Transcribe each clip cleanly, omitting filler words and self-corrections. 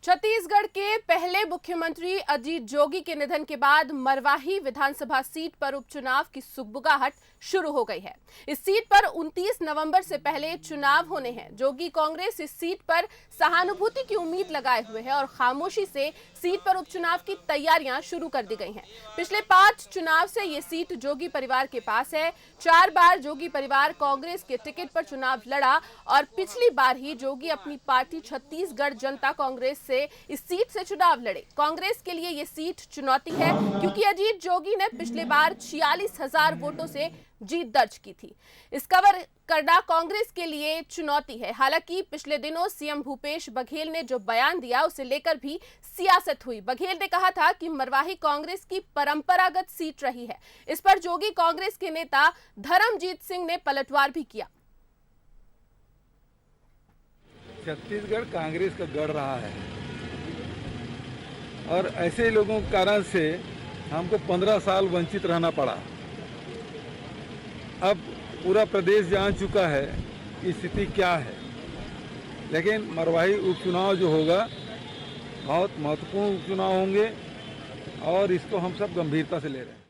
छत्तीसगढ़ के पहले मुख्यमंत्री अजीत जोगी के निधन के बाद मरवाही विधानसभा सीट पर उपचुनाव की सुगबुगाहट शुरू हो गई है। इस सीट पर 29 नवंबर से पहले चुनाव होने हैं। जोगी कांग्रेस इस सीट पर सहानुभूति की उम्मीद लगाए हुए है और खामोशी से सीट पर उपचुनाव की तैयारियां शुरू कर दी गई हैं। पिछले 5 चुनाव से ये सीट जोगी परिवार के पास है। 4 बार जोगी परिवार कांग्रेस के टिकट पर चुनाव लड़ा और पिछली बार ही जोगी अपनी पार्टी छत्तीसगढ़ जनता कांग्रेस से इस सीट से चुनाव लड़े। कांग्रेस के लिए ये सीट चुनौती है क्योंकि अजीत जोगी ने पिछले बार 46,000 वोटों से जीत दर्ज की थी। इस कवर करना कांग्रेस के लिए चुनौती है। हालांकि पिछले दिनों सीएम भूपेश बघेल ने जो बयान दिया उसे लेकर भी सियासत हुई। बघेल ने कहा था कि मरवाही कांग्रेस की परंपरागत सीट रही है। इस पर जोगी कांग्रेस के नेता धर्मजीत सिंह ने पलटवार भी किया। छत्तीसगढ़ कांग्रेस का गढ़ रहा है और ऐसे लोगों के कारण से हमको 15 साल वंचित रहना पड़ा। अब पूरा प्रदेश जान चुका है कि स्थिति क्या है, लेकिन मरवाही उपचुनाव जो होगा बहुत महत्वपूर्ण उपचुनाव होंगे और इसको हम सब गंभीरता से ले रहे हैं।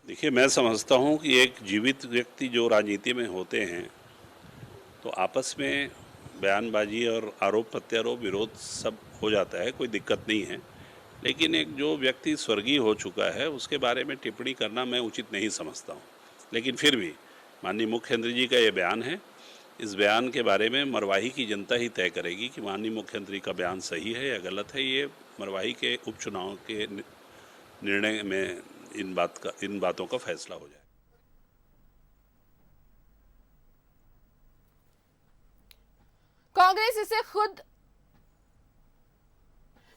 देखिए, मैं समझता हूं कि एक जीवित व्यक्ति जो राजनीति में होते हैं तो आपस में बयानबाजी और आरोप प्रत्यारोप विरोध सब हो जाता है, कोई दिक्कत नहीं है। लेकिन एक जो व्यक्ति स्वर्गीय हो चुका है उसके बारे में टिप्पणी करना मैं उचित नहीं समझता हूँ। लेकिन फिर भी माननीय मुख्यमंत्री जी का ये बयान है, इस बयान के बारे में मरवाही की जनता ही तय करेगी कि माननीय मुख्यमंत्री का बयान सही है या गलत है। ये मरवाही के उपचुनाव के निर्णय में इन बातों का फैसला हो जाए।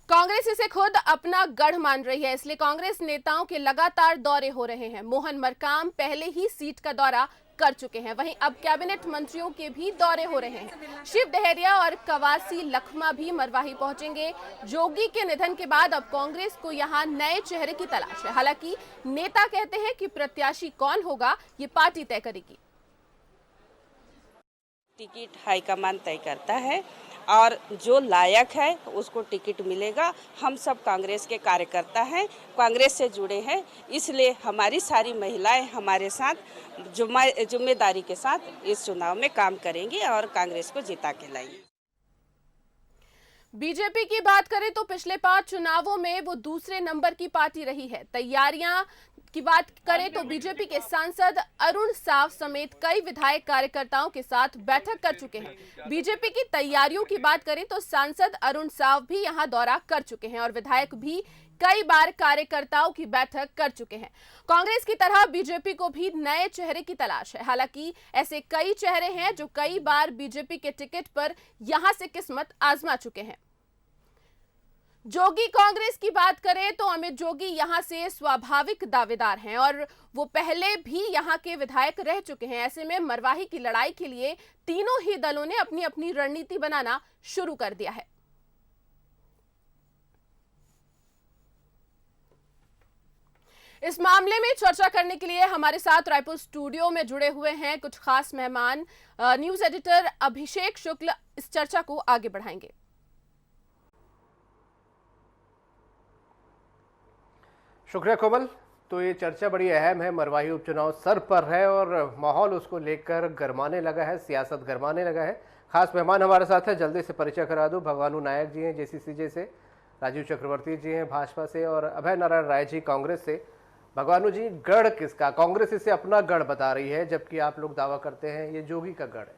कांग्रेस इसे खुद अपना गढ़ मान रही है, इसलिए कांग्रेस नेताओं के लगातार दौरे हो रहे हैं। मोहन मरकाम पहले ही सीट का दौरा कर चुके हैं, वहीं अब कैबिनेट मंत्रियों के भी दौरे हो रहे हैं। शिव डहरिया और कवासी लखमा भी मरवाही पहुंचेंगे। जोगी के निधन के बाद अब कांग्रेस को यहां नए चेहरे की तलाश है। हालांकि नेता कहते हैं कि प्रत्याशी कौन होगा ये पार्टी तय करेगी। टिकट हाईकमान तय करता है और जो लायक है उसको टिकट मिलेगा। हम सब कांग्रेस के कार्यकर्ता हैं, कांग्रेस से जुड़े हैं, इसलिए हमारी सारी महिलाएं हमारे साथ जिम्मेदारी के साथ इस चुनाव में काम करेंगी और कांग्रेस को जिता के लाएंगे। बीजेपी की बात करें तो पिछले 5 चुनावों में वो दूसरे नंबर की पार्टी रही है। तैयारियां की बात करें तो बीजेपी के सांसद अरुण साव समेत कई विधायक कार्यकर्ताओं के साथ बैठक कर चुके हैं। बीजेपी की तैयारियों की बात करें तो सांसद अरुण साव भी यहां दौरा कर चुके हैं और विधायक भी कई बार कार्यकर्ताओं की बैठक कर चुके हैं। कांग्रेस की तरह बीजेपी को भी नए चेहरे की तलाश है। हालांकि ऐसे कई चेहरे हैं जो कई बार बीजेपी के टिकट पर यहां से किस्मत आजमा चुके हैं। जोगी कांग्रेस की बात करें तो अमित जोगी यहां से स्वाभाविक दावेदार हैं और वो पहले भी यहां के विधायक रह चुके हैं। ऐसे में मरवाही की लड़ाई के लिए तीनों ही दलों ने अपनी अपनी रणनीति बनाना शुरू कर दिया है। इस मामले में चर्चा करने के लिए हमारे साथ रायपुर स्टूडियो में जुड़े हुए हैं कुछ खास मेहमान। न्यूज एडिटर अभिषेक शुक्ल इस चर्चा को आगे बढ़ाएंगे। शुक्रिया कोमल। तो ये चर्चा बड़ी अहम है, मरवाही उपचुनाव सर पर है और माहौल उसको लेकर गरमाने लगा है, सियासत गरमाने लगा है। खास मेहमान हमारे साथ है, जल्दी से परिचय करा दूं। भगवानू नायक जी हैं जेसीसीजे से, राजीव चक्रवर्ती जी हैं भाजपा से और अभय नारायण राय जी कांग्रेस से। भगवानू जी, गढ़ किसका? कांग्रेस इसे अपना गढ़ बता रही है जबकि आप लोग दावा करते हैं ये जोगी का गढ़ है।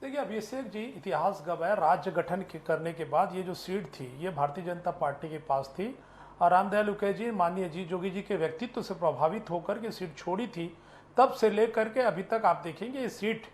देखिए अभिषेक जी, इतिहास गवाह है, राज्य गठन करने के बाद ये जो सीट थी ये भारतीय जनता पार्टी के पास थी और रामदयाल उके जी माननीय अजीत जोगी जी के व्यक्तित्व से प्रभावित होकर के सीट छोड़ी थी। तब से लेकर के अभी तक आप देखेंगे ये सीट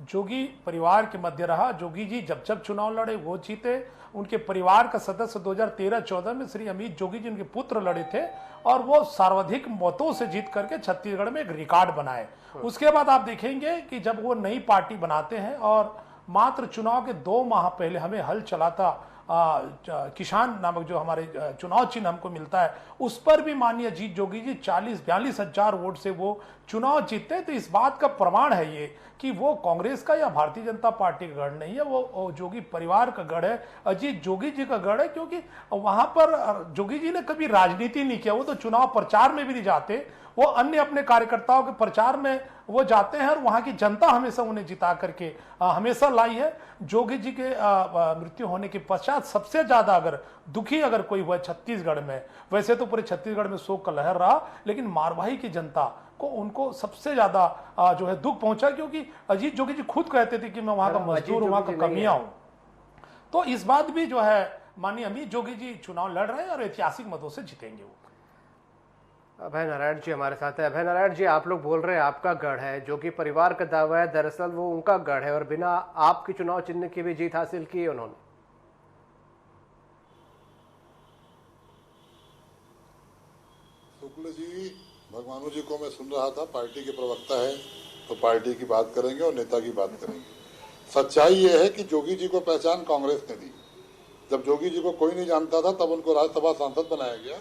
जोगी परिवार के मध्य रहा। जोगी जी जब जब चुनाव लड़े वो जीते। उनके परिवार का सदस्य 2013-14 में श्री अमित जोगी जी उनके पुत्र लड़े थे और वो सर्वाधिक मतों से जीत करके छत्तीसगढ़ में एक रिकॉर्ड बनाए। उसके बाद आप देखेंगे कि जब वो नई पार्टी बनाते हैं और मात्र चुनाव के 2 माह पहले हमें हल चला था किसान नामक जो हमारे चुनाव चिन्ह हमको मिलता है, उस पर भी माननीय अजीत जोगी जी 40-42 हजार वोट से वो चुनाव जीतते। तो इस बात का प्रमाण है ये कि वो कांग्रेस का या भारतीय जनता पार्टी का गढ़ नहीं है, वो जोगी परिवार का गढ़ है, अजीत जोगी जी का गढ़ है। क्योंकि वहां पर जोगी जी ने कभी राजनीति नहीं किया, वो तो चुनाव प्रचार में भी नहीं जाते, वो अन्य अपने कार्यकर्ताओं के प्रचार में वो जाते हैं और वहां की जनता हमेशा उन्हें जिता करके हमेशा लाई है। जोगी जी के मृत्यु होने के पश्चात सबसे ज्यादा अगर दुखी अगर कोई हुआ छत्तीसगढ़ में, वैसे तो पूरे छत्तीसगढ़ में शोक का लहर रहा, लेकिन मारवाही की जनता को उनको सबसे ज्यादा जो है दुख पहुंचा, क्योंकि अजीत जोगी जी खुद कहते थे कि मैं वहां का मजदूर हूं, वहां का कमियां हूं। तो इस बात भी जो है माननीय अमित जोगी जी चुनाव लड़ रहे हैं और ऐतिहासिक मतों से जीतेंगे वो। अभय नारायण जी हमारे साथ है। अभय नारायण जी, आप लोग बोल रहे हैं आपका गढ़ है, जो कि परिवार का दावा है, दरअसल वो उनका गढ़ है और बिना आपकी चुनाव चिन्ह की भी जीत हासिल की है उन्होंने। शुक्ल जी, भगवानू जी को मैं सुन रहा था, पार्टी के प्रवक्ता है तो पार्टी की बात करेंगे और नेता की बात करेंगे। सच्चाई ये है कि जोगी जी को पहचान कांग्रेस ने दी। जब जोगी जी को कोई नहीं जानता था तब उनको राज्यसभा सांसद बनाया गया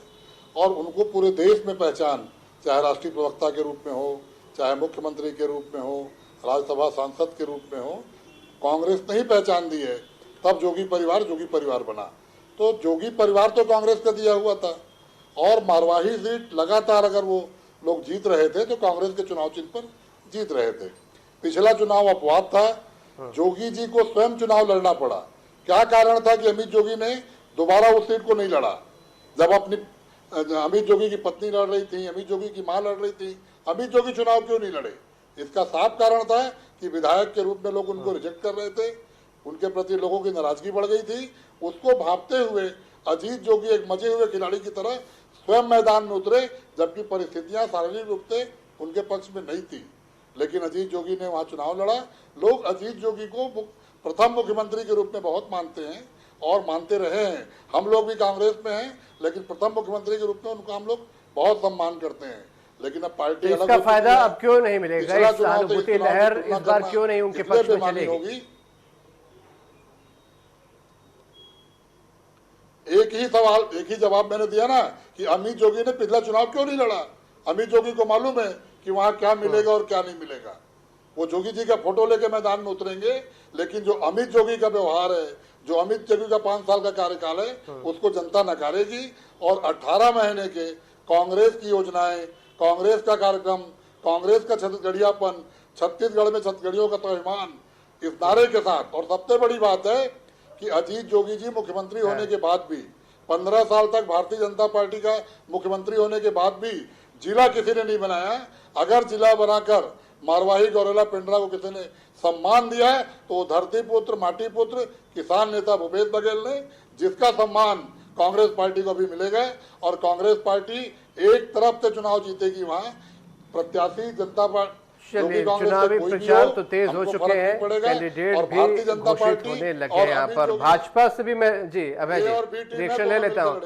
और उनको पूरे देश में पहचान, चाहे राष्ट्रीय प्रवक्ता के रूप में हो, चाहे मुख्यमंत्री के रूप में हो, राज्यसभा सांसद के रूप में हो, कांग्रेस ने ही पहचान दी है। तब जोगी परिवार बना। तो जोगी परिवार तो कांग्रेस का दिया हुआ था और मारवाही सीट लगातार अगर वो लोग जीत रहे थे तो कांग्रेस के चुनाव चिन्ह पर जीत रहे थे। पिछला चुनाव अपवाद था, जोगी जी को स्वयं चुनाव लड़ना पड़ा। क्या कारण था कि अमित जोगी ने दोबारा उस सीट को नहीं लड़ा? जब अपनी अमित जोगी की पत्नी लड़ रही थी, अमित जोगी की मां लड़ रही थी, अमित जोगी चुनाव क्यों नहीं लड़े? इसका साफ कारण था कि विधायक के रूप में लोग उनको रिजेक्ट कर रहे थे, उनके प्रति लोगों की नाराजगी बढ़ गई थी। उसको भांपते हुए अजीत जोगी एक मजे हुए खिलाड़ी की तरह स्वयं मैदान में उतरे, जबकि परिस्थितियां शारीरिक रूप से उनके पक्ष में नहीं थी। लेकिन अजीत जोगी ने वहां चुनाव लड़ा। लोग अजीत जोगी को प्रथम मुख्यमंत्री के रूप में बहुत मानते हैं और मानते रहे हैं। हम लोग भी कांग्रेस में हैं, लेकिन प्रथम मुख्यमंत्री के रूप में उनका हम लोग बहुत सम्मान करते हैं। लेकिन अब पार्टी अलग इसका फायदा अब क्यों नहीं मिलेगा? इस सहानुभूति लहर इस बार क्यों नहीं उनके पक्ष में चलेगी? एक ही सवाल, एक ही जवाब मैंने दिया ना कि अमित जोगी ने पिछला चुनाव क्यों नहीं लड़ा। अमित जोगी को मालूम है कि वहां क्या मिलेगा और क्या नहीं मिलेगा। वो जोगी जी का फोटो लेके मैदान में उतरेंगे, लेकिन जो अमित जोगी का व्यवहार है, जो अमित जोगी का 5 साल का कार्यकाल है, उसको जनता नकारेगी। और 18 महीने के कांग्रेस की योजनाएं, कांग्रेस का कार्यक्रम, कांग्रेस का छत्तीसगढ़ियापन, छत्तीसगढ़ में छत्तीसगढ़ियों का स्वाभिमान, इस नारे के साथ। और सबसे बड़ी बात है कि अजीत जोगी जी मुख्यमंत्री होने के बाद भी, 15 साल तक भारतीय जनता पार्टी का मुख्यमंत्री होने के बाद भी जिला किसी ने नहीं बनाया। अगर जिला बनाकर मारवाही गौरेला पिंडरा को किसी ने सम्मान दिया है तो वो धरती पुत्र, माटी पुत्र, किसान नेता भूपेश बघेल ने, जिसका सम्मान कांग्रेस पार्टी को भी मिलेगा। और कांग्रेस पार्टी एक तरफ से चुनाव जीतेगी, वहां प्रत्याशी जनता पार्टी। चुनावी प्रचार तो तेज हो चुके हैं, कैंडिडेट भी घोषित होने लगे हैं यहाँ पर। भाजपा से भी मैं जी अभय जी रिएक्शन ले लेता हूँ।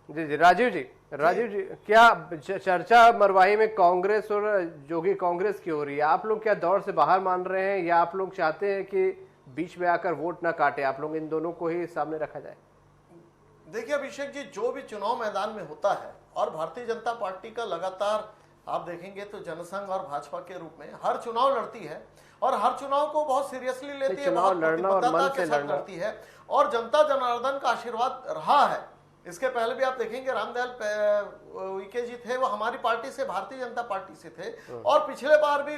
जी राजीव जी, क्या चर्चा मरवाही में कांग्रेस और जोगी कांग्रेस की हो रही है? आप लोग क्या दौड़ से बाहर मान रहे हैं या आप लोग चाहते हैं कि बीच में आकर वोट ना काटे, आप लोग इन दोनों को ही सामने रखा जाए? देखिए अभिषेक जी, जो भी चुनाव मैदान में होता है और भारतीय जनता पार्टी का लगातार आप देखेंगे तो जनसंघ और भाजपा के रूप में हर चुनाव लड़ती है और हर चुनाव को बहुत सीरियसली लेती है, बहुत प्रतिबद्धता के साथ लड़ती है और जनता जनार्दन का आशीर्वाद रहा है। इसके पहले भी आप देखेंगे रामदयाल उइके जी थे, वो हमारी पार्टी से, भारतीय जनता पार्टी से थे और पिछले बार भी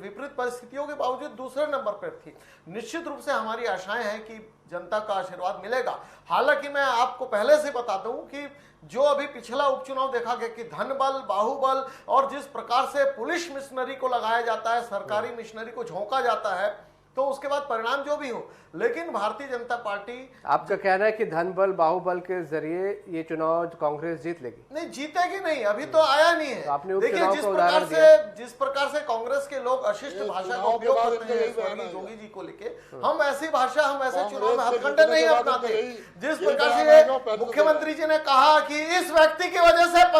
विपरीत परिस्थितियों के बावजूद दूसरे नंबर पर थी। निश्चित रूप से हमारी आशाएं हैं कि जनता का आशीर्वाद मिलेगा। हालांकि मैं आपको पहले से बता दूं कि जो अभी पिछला उपचुनाव देखा गया कि धन बल, बाहुबल और जिस प्रकार से पुलिस मिशनरी को लगाया जाता है, सरकारी मिशनरी को झोंका जाता है, तो उसके बाद परिणाम जो भी हो, लेकिन भारतीय जनता पार्टी, आपका कहना है कि धन बल बाहुबल के जरिए ये चुनाव कांग्रेस जीत लेगी? नहीं, जीतेगी नहीं, अभी तो आया नहीं है। आपने देखिए जिस प्रकार से कांग्रेस के लोग अशिष्ट भाषा का उपयोग करते हैं स्वर्गीय जोगी जी को लेके, हम ऐसी भाषा, हम ऐसे चुनाव में हथकंडे नहीं अपनाते। जिस प्रकार से मुख्यमंत्री जी ने कहा कि इस व्यक्ति की वजह से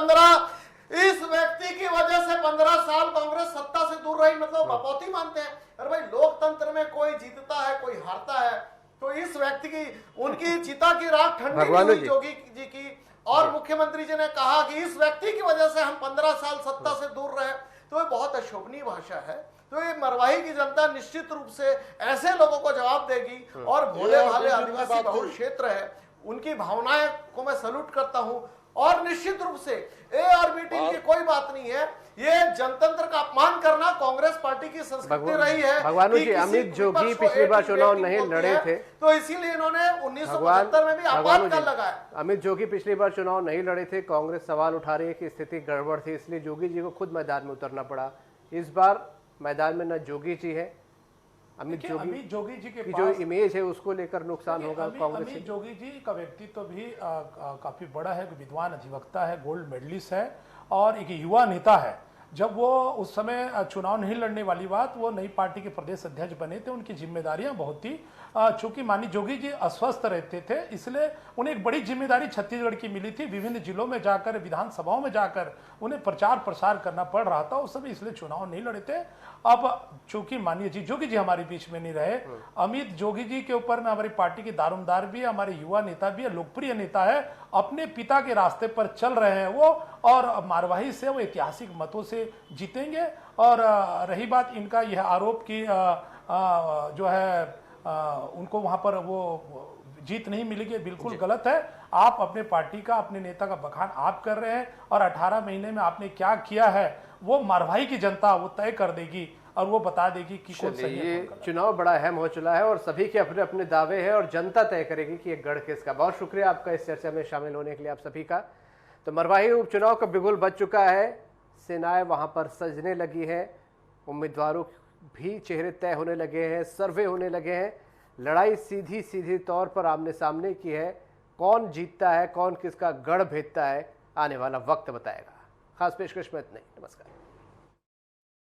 15 साल कांग्रेस सत्ता से दूर रही, मतलब अपौती मानते हैं। अरे भाई, लोकतंत्र में कोई जीतता है, कोई हारता है, तो इस व्यक्ति व्यक्ति की, उनकी चिता की राख ठंडी नहीं भगवान हुई जी। जोगी जी की। और मुख्यमंत्री जी ने कहा कि इस व्यक्ति की वजह से हम 15 साल सत्ता से दूर रहे, तो ये बहुत अशोभनीय भाषा है। तो ये मरवाही की जनता निश्चित रूप से ऐसे लोगों को जवाब देगी। और भोले भाले आदिवासी बहुल क्षेत्र है, उनकी भावनाएं को मैं सैल्यूट करता हूं। और निश्चित रूप से ए और बी टीम की कोई बात नहीं है, ये जनतंत्र का अपमान करना कांग्रेस पार्टी की संस्कृति रही है। भगवान जी, अमित जोगी पिछली बार चुनाव नहीं लड़े थे, तो इसीलिए इन्होंने 1975 में भी आपातकाल लगाया। अमित जोगी पिछली बार चुनाव नहीं लड़े थे, कांग्रेस सवाल उठा रही है कि स्थिति गड़बड़ थी, इसलिए जोगी जी को खुद मैदान में उतरना पड़ा। इस बार मैदान में न जोगी जी है, अमित जोगी जी के की जो इमेज है उसको लेकर नुकसान होगा कांग्रेस। अमित जोगी जी का व्यक्तित्व भी काफी बड़ा है, विद्वान अधिवक्ता है, गोल्ड मेडलिस्ट है और एक युवा नेता है। जब वो उस समय चुनाव नहीं लड़ने वाली बात, वो नई पार्टी के प्रदेश अध्यक्ष बने थे, उनकी जिम्मेदारियां बहुत थी। चूंकि माननीय जोगी जी अस्वस्थ रहते थे, इसलिए उन्हें एक बड़ी जिम्मेदारी छत्तीसगढ़ की मिली थी। विभिन्न जिलों में जाकर, विधानसभाओं में जाकर उन्हें प्रचार प्रसार करना पड़ रहा था उस समय, इसलिए चुनाव नहीं लड़े थे। अब चूंकि माननीय जी जोगी जी हमारे बीच में नहीं रहे, अमित जोगी जी के ऊपर में हमारी पार्टी की दारोमदार भी है, हमारे युवा नेता भी है, लोकप्रिय नेता है, अपने पिता के रास्ते पर चल रहे हैं वो, और मारवाही से वो ऐतिहासिक मतों से जीतेंगे। और रही बात इनका यह आरोप की जो है उनको वहां पर वो जीत नहीं मिलेगी, बिल्कुल गलत है। आप अपने पार्टी का, अपने नेता का बखान आप कर रहे हैं, और 18 महीने में आपने क्या किया है वो मारवाही की जनता वो तय कर देगी और वो बता देगी कि कौन सही है, ये चुनाव बड़ा अहम हो चुका है और सभी के अपने अपने दावे हैं और जनता तय करेगी कि ये गढ़ किसका। बहुत शुक्रिया आपका इस चर्चा में शामिल होने के लिए, आप सभी का। तो मरवाही उपचुनाव का बिगुल बज चुका है, सेनाएं वहां पर सजने लगी है, उम्मीदवारों भी चेहरे तय होने लगे हैं, सर्वे होने लगे हैं। लड़ाई सीधी सीधी तौर पर आमने सामने की है। कौन जीतता है, कौन किसका गढ़ भेदता है, आने वाला वक्त बताएगा। खास पेशकश में इतना ही। नमस्कार।